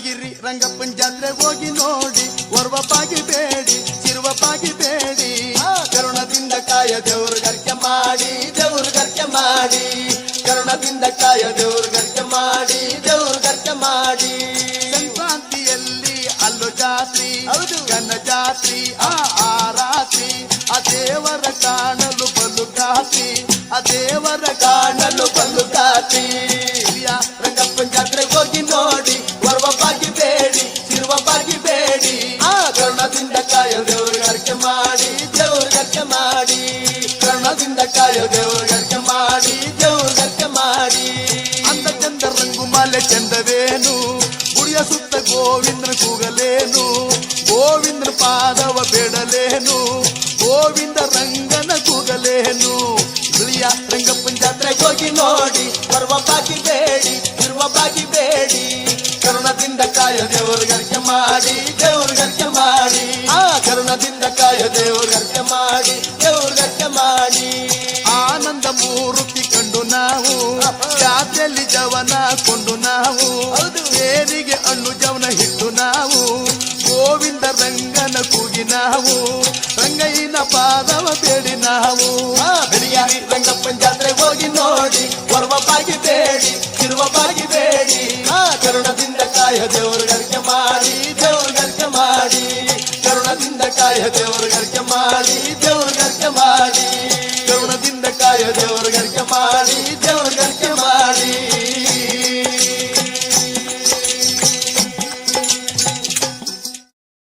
ಬಿಳಿಗಿರಿ ರಂಗಪ್ಪನ ಜಾತ್ರೆ ಹೋಗಿ ನೋಡಿ, ಒರ್ವ ಬಾಗಿ ಬೇಡಿ ಚಿರುವ ಬಾಗಿ ಬೇಡಿ, ಕರುಣದಿಂದ ಕಾಯ ದೇವ್ರ ಗರ್ಕೆ ಮಾಡಿ, ದೇವ್ರ ಗರ್ಕೆ ಮಾಡಿ, ಕರುಣದಿಂದ ಕಾಯ ದೇವ್ರ ಗರ್ಕೆ ಮಾಡಿ, ದೇವ್ರ ಗರ್ಕೆ ಮಾಡಿ. ಸಂಕ್ರಾಂತಿಯಲ್ಲಿ ಅಲ್ಲೋ ಜಾತ್ರಿ, ಹೌದು ಗನ್ನ ಜಾತ್ರಿ, ಆ ರಾತ್ರಿ ಆ ದೇವರ ಕಾಣಲು ಬಲು ಖಾತ್ರಿ, ಆ ದೇವರ ಕಾಣಲು ಬಂದು ಕಾತಿ. ರಂಗಪ್ಪನ ಜಾತ್ರೆ ಹೋಗಿ ನೋಡಿ, ಒರ್ವ ಬಾಗಿ ಬೇಡಿ ಚಿರುವ ಬಾಗಿ ಬೇಡಿ, ಕರುಣದಿಂದ ಕಾಯ ದೇವ್ರ ಗರ್ಕೆ ಮಾಡಿ, ದೇವ್ರ ಗರ್ಕೆ ಮಾಡಿ, ಕರುಣದಿಂದ ಕಾಯ ದೇವ್ರ ಗರ್ಕೆ ಮಾಡಿ, ದೇವ್ರ ಗರ್ಕೆ ಮಾಡಿ. ಅಂದ ಚಂದ ರಂಗುಮಾಲೆ ಚಂದವೇನು, ಗುಡಿಯ ಸುತ್ತ ಗೋವಿಂದನ ಕೂಗಲೇನು, ಗೋವಿಂದನ ಪಾದವ ಬೇಡಲೇನು, ಗೋವಿಂದ ರಂಗನ ಕೂಗಲೇನು. ಬಿಳಿಯ ರಂಗಪ್ಪನ ಜಾತ್ರೆ ಹೋಗಿ ನೋಡಿ, ಬರುವ ಬಾಗಿ ಬೇಡಿ ಇರುವ ಬಾಗಿ ಬೇಡಿ, ಕರುಣದಿಂದ ಕಾಯ ದೇವ್ರ ಗರ್ಕೆ ಮಾಡಿ, ದೇವ್ರ ಗರ್ಕೆ ಮಾಡಿ, ಕರುಣದಿಂದ ಕಾಯ ದೇವ್ರ ಗರ್ಕೆ ಮಾಡಿ, ದೇವ್ರ ಗರ್ಕೆ ಮಾಡಿ. ಆನಂದ ಮೂರ್ತಿ ಕಂಡು ನಾವು ಜಾತ್ರೆಯಲ್ಲಿ ಜವನ ಕೊಂಡು ನಾವು, ಬೇರಿಗೆ ಹಣ್ಣು ಜವನ ಹಿಟ್ಟು ನಾವು, ಗೋವಿಂದ ರಂಗನ ಕೂಗಿ ನಾವು, ರಂಗಯ್ಯನ ಪಾದವ ಬೇಡಿ ನಾವು. ಬಿಳಿಗಿರಿ ರಂಗಪ್ಪನ ಜಾತ್ರೆ ಹೋಗಿ ನೋಡಿ, ಒರ್ವ ಬಾಗಿ ಬೇಡಿ ಇರುವ ಬಾಗಿ ಬೇಡಿ, ಕರುಣದಿಂದ ಕಾಯ ದೇವ್ರ ಗರ್ಕೆ ಮಾಡಿ, ದೇವ್ರ ಗರ್ಕೆ ಮಾಡಿ, ಕರುಣದಿಂದ ಕಾಯ ದೇವ್ರ ಗರ್ಕೆ ಮಾಡಿ, ದೇವ್ರ ಗರ್ಕೆ ಮಾಡಿ, ಕರುಣದಿಂದ ಕಾಯ ದೇವರ